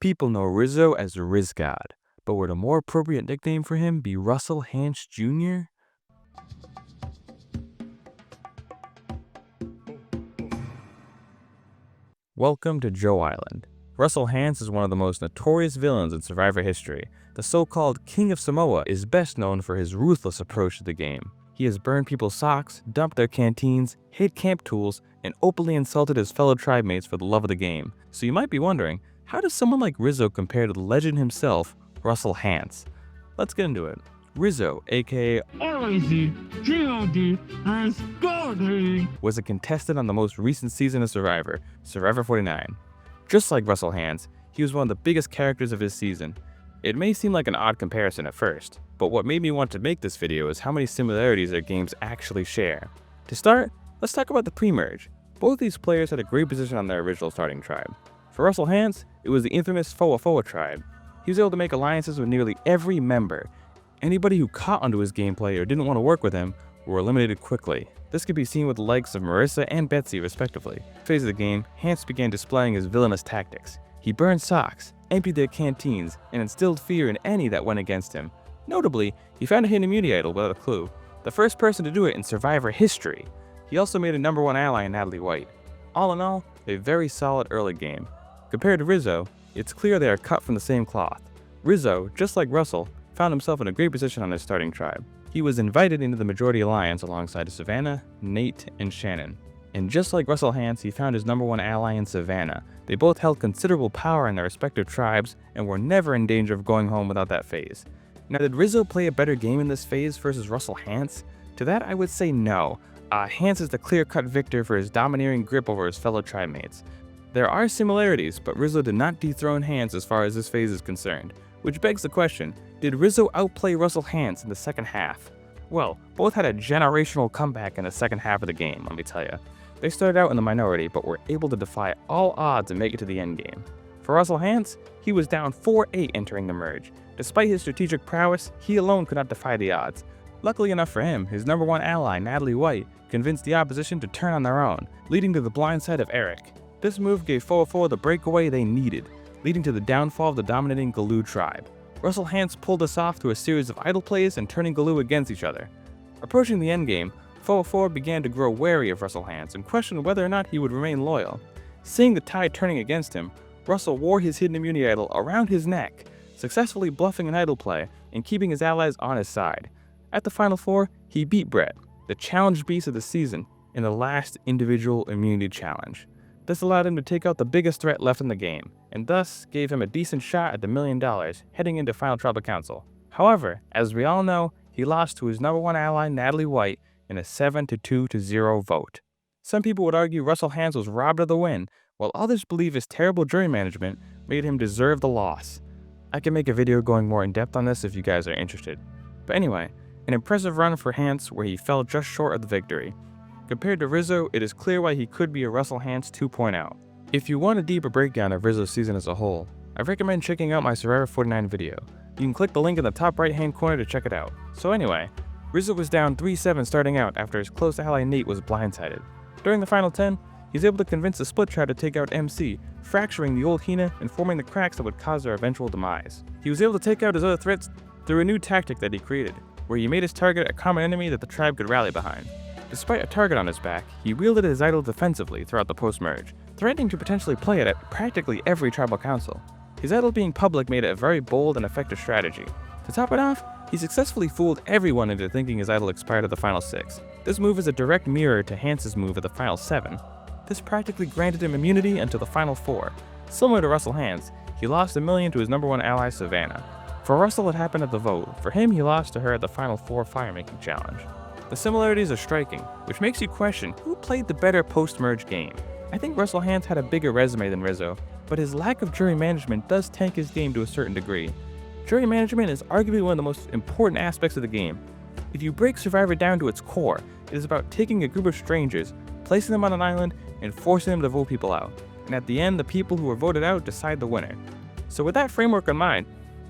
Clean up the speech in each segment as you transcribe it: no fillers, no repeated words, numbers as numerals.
People know Rizzo as Rizgod, but would a more appropriate nickname for him be Russell Hantz Jr.? Welcome to Joe Island. Russell Hantz is one of the most notorious villains in Survivor history. The so-called King of Samoa is best known for his ruthless approach to the game. He has burned people's socks, dumped their canteens, hid camp tools, and openly insulted his fellow tribe mates for the love of the game. So you might be wondering, how does someone like Rizzo compare to the legend himself, Russell Hantz? Let's get into it. Rizzo, aka Rizgod was a contestant on the most recent season of Survivor, Survivor 49. Just like Russell Hantz, he was one of the biggest characters of his season. It may seem like an odd comparison at first, but what made me want to make this video is how many similarities their games actually share. To start, let's talk about the pre-merge. Both these players had a great position on their original starting tribe. For Russell Hantz, it was the infamous Foa tribe. He was able to make alliances with nearly every member. Anybody who caught onto his gameplay or didn't want to work with him were eliminated quickly. This could be seen with the likes of Marissa and Betsy respectively. Phase of the game, Hantz began displaying his villainous tactics. He burned socks, emptied their canteens, and instilled fear in any that went against him. Notably, he found a hidden immunity idol without a clue, the first person to do it in Survivor history. He also made a #1 ally in Natalie White. All in all, a very solid early game. Compared to Rizzo, it's clear they are cut from the same cloth. Rizzo, just like Russell, found himself in a great position on his starting tribe. He was invited into the majority alliance alongside Savannah, Nate, and Shannon. And just like Russell Hantz, he found his #1 ally in Savannah. They both held considerable power in their respective tribes and were never in danger of going home without that phase. Now, did Rizzo play a better game in this phase versus Russell Hantz? To that, I would say no. Hantz is the clear-cut victor for his domineering grip over his fellow tribe mates. There are similarities, but Rizzo did not dethrone Hantz as far as this phase is concerned. Which begs the question, did Rizzo outplay Russell Hantz in the second half? Well, both had a generational comeback in the second half of the game, let me tell you. They started out in the minority, but were able to defy all odds and make it to the endgame. For Russell Hantz, he was down 4-8 entering the merge. Despite his strategic prowess, he alone could not defy the odds. Luckily enough for him, his #1 ally, Natalie White, convinced the opposition to turn on their own, leading to the blind side of Eric. This move gave Foa the breakaway they needed, leading to the downfall of the dominating Galoo tribe. Russell Hantz pulled this off through a series of idle plays and turning Galoo against each other. Approaching the endgame, Foa began to grow wary of Russell Hantz and questioned whether or not he would remain loyal. Seeing the tide turning against him, Russell wore his hidden immunity idol around his neck, successfully bluffing an idle play and keeping his allies on his side. At the Final Four, he beat Brett, the challenge beast of the season, in the last individual immunity challenge. This allowed him to take out the biggest threat left in the game, and thus gave him a decent shot at the $1 million heading into Final Tribal Council. However, as we all know, he lost to his #1 ally Natalie White in a 7-2-0 vote. Some people would argue Russell Hantz was robbed of the win, while others believe his terrible jury management made him deserve the loss. I can make a video going more in depth on this if you guys are interested. But anyway, an impressive run for Hantz where he fell just short of the victory. Compared to Rizzo, it is clear why he could be a Russell Hantz 2.0. If you want a deeper breakdown of Rizzo's season as a whole, I recommend checking out my Survivor 49 video. You can click the link in the top right hand corner to check it out. So anyway, Rizzo was down 3-7 starting out after his close ally Nate was blindsided. During the final 10, he's able to convince the split tribe to take out MC, fracturing the old Hina and forming the cracks that would cause their eventual demise. He was able to take out his other threats through a new tactic that he created, where he made his target a common enemy that the tribe could rally behind. Despite a target on his back, he wielded his idol defensively throughout the post-merge, threatening to potentially play it at practically every tribal council. His idol being public made it a very bold and effective strategy. To top it off, he successfully fooled everyone into thinking his idol expired at the final 6. This move is a direct mirror to Hantz's move at the final 7. This practically granted him immunity until the final 4. Similar to Russell Hantz, he lost $1 million to his #1 ally Savannah. For Russell, it happened at the vote. For him, he lost to her at the final 4 fire-making challenge. The similarities are striking, which makes you question who played the better post-merge game. I think Russell Hantz had a bigger resume than Rizzo, but his lack of jury management does tank his game to a certain degree. Jury management is arguably one of the most important aspects of the game. If you break Survivor down to its core, it is about taking a group of strangers, placing them on an island, and forcing them to vote people out. And at the end, the people who were voted out decide the winner. So with that framework in mind,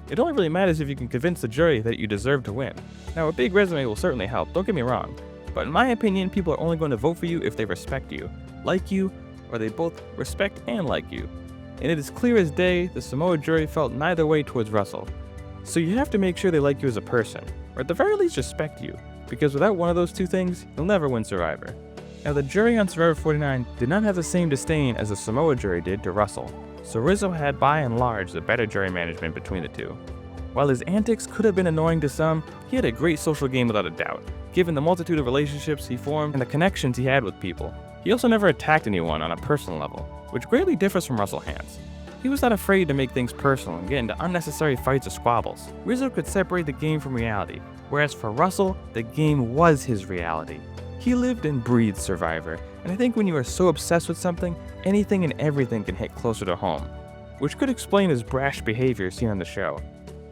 it only really matters if you can convince the jury that you deserve to win. Now, a big resume will certainly help, don't get me wrong, but in my opinion, people are only going to vote for you if they respect you, like you, or they both respect and like you. and it is clear as day the Samoa jury felt neither way towards Russell. So you have to make sure they like you as a person, or at the very least respect you, because without one of those two things, you'll never win Survivor. Now the jury on Survivor 49 did not have the same disdain as the Samoa jury did to Russell, so Rizzo had by and large the better jury management between the two. While his antics could have been annoying to some, he had a great social game without a doubt, given the multitude of relationships he formed and the connections he had with people. He also never attacked anyone on a personal level, which greatly differs from Russell Hantz. He was not afraid to make things personal and get into unnecessary fights or squabbles. Rizzo could separate the game from reality, whereas for Russell, the game was his reality. He lived and breathed Survivor, and I think when you are so obsessed with something, anything and everything can hit closer to home, which could explain his brash behavior seen on the show.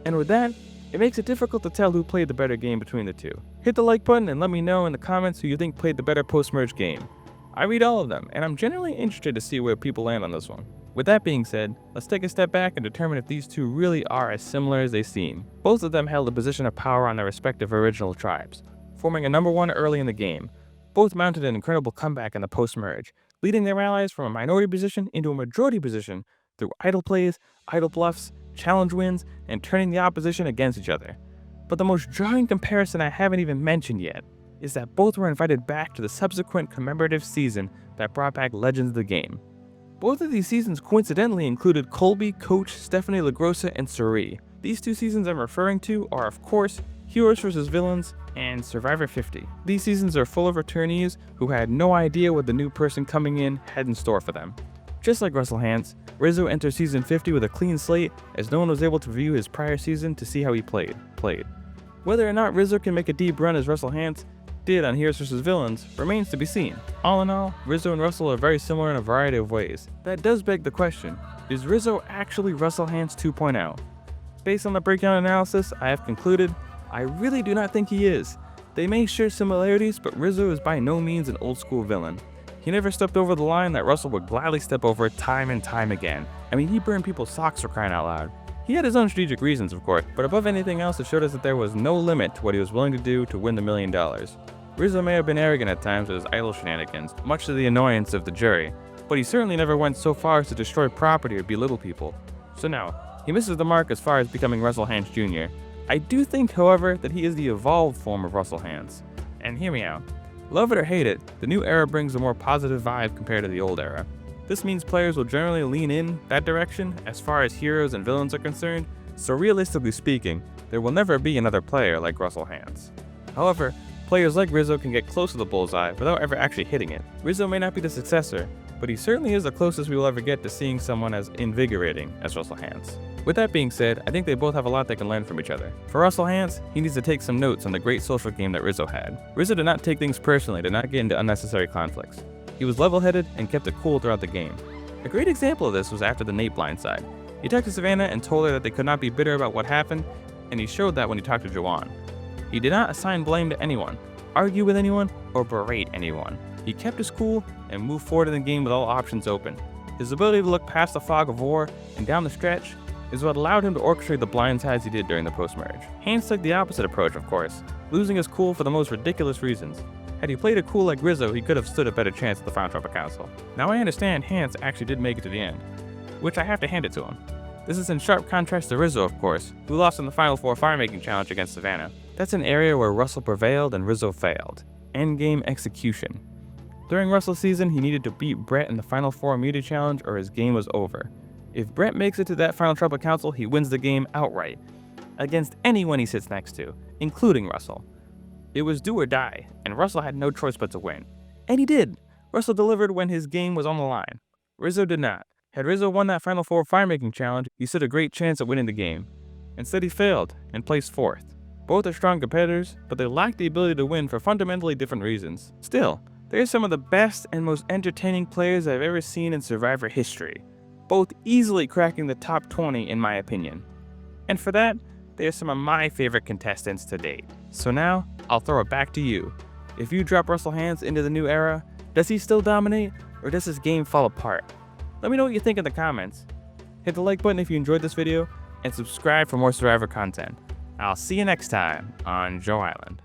And with that, it makes it difficult to tell who played the better game between the two. Hit the like button and let me know in the comments who you think played the better post-merge game. I read all of them, and I'm genuinely interested to see where people land on this one. With that being said, let's take a step back and determine if these two really are as similar as they seem. Both of them held a position of power on their respective original tribes, forming a number one early in the game. Both mounted an incredible comeback in the post-merge, leading their allies from a minority position into a majority position through idle plays, idle bluffs, challenge wins, and turning the opposition against each other. But the most jarring comparison I haven't even mentioned yet is that both were invited back to the subsequent commemorative season that brought back legends of the game. Both of these seasons coincidentally included Colby, Coach, Stephanie LaGrossa, and Suri. These two seasons I'm referring to are, of course, Heroes vs. Villains and Survivor 50. These seasons are full of returnees who had no idea what the new person coming in had in store for them. Just like Russell Hantz, Rizzo enters season 50 with a clean slate, as no one was able to view his prior season to see how he played. Whether or not Rizzo can make a deep run as Russell Hantz did on Heroes vs. Villains remains to be seen. All in all, Rizzo and Russell are very similar in a variety of ways. That does beg the question, is Rizzo actually Russell Hantz 2.0? Based on the breakdown analysis, I have concluded, I really do not think he is. They may share similarities, but Rizzo is by no means an old school villain. He never stepped over the line that Russell would gladly step over time and time again. I mean, he burned people's socks for crying out loud. He had his own strategic reasons, of course, but above anything else, it showed us that there was no limit to what he was willing to do to win the $1 million. Rizzo may have been arrogant at times with his idle shenanigans, much to the annoyance of the jury, but he certainly never went so far as to destroy property or belittle people. So no, he misses the mark as far as becoming Russell Hantz Jr. I do think, however, that he is the evolved form of Russell Hantz. And hear me out. Love it or hate it, the new era brings a more positive vibe compared to the old era. This means players will generally lean in that direction as far as heroes and villains are concerned, so realistically speaking, there will never be another player like Russell Hantz. However, players like Rizzo can get close to the bullseye without ever actually hitting it. Rizzo may not be the successor, but he certainly is the closest we will ever get to seeing someone as invigorating as Russell Hantz. With that being said, I think they both have a lot they can learn from each other. For Russell Hantz, he needs to take some notes on the great social game that Rizzo had. Rizzo did not take things personally, did not get into unnecessary conflicts. He was level-headed and kept it cool throughout the game. A great example of this was after the Nate blindside. He texted Savannah and told her that they could not be bitter about what happened, and he showed that when he talked to Joanne. He did not assign blame to anyone, argue with anyone, or berate anyone. He kept his cool and moved forward in the game with all options open. His ability to look past the fog of war and down the stretch is what allowed him to orchestrate the blindsides he did during the post-merge. Hantz took the opposite approach, of course, losing his cool for the most ridiculous reasons. Had he played it cool like Rizzo, he could have stood a better chance at the Final Trump Council. Now I understand Hantz actually did make it to the end, which I have to hand it to him. This is in sharp contrast to Rizzo, of course, who lost in the Final Four Firemaking Challenge against Savannah. That's an area where Russell prevailed and Rizzo failed. Endgame execution. During Russell's season, he needed to beat Brett in the Final Four Immunity Challenge or his game was over. If Brett makes it to that Final Trump Council, he wins the game outright, against anyone he sits next to, including Russell. It was do or die, and Russell had no choice but to win. And he did. Russell delivered when his game was on the line. Rizzo did not. Had Rizzo won that Final Four Firemaking Challenge, he stood a great chance at winning the game. Instead, he failed and placed fourth. Both are strong competitors, but they lack the ability to win for fundamentally different reasons. Still, they are some of the best and most entertaining players I've ever seen in Survivor history, both easily cracking the top 20 in my opinion. And for that, they are some of my favorite contestants to date. So now, I'll throw it back to you. If you drop Russell Hantz into the new era, does he still dominate, or does his game fall apart? Let me know what you think in the comments. Hit the like button if you enjoyed this video, and subscribe for more Survivor content. I'll see you next time on Joe Island.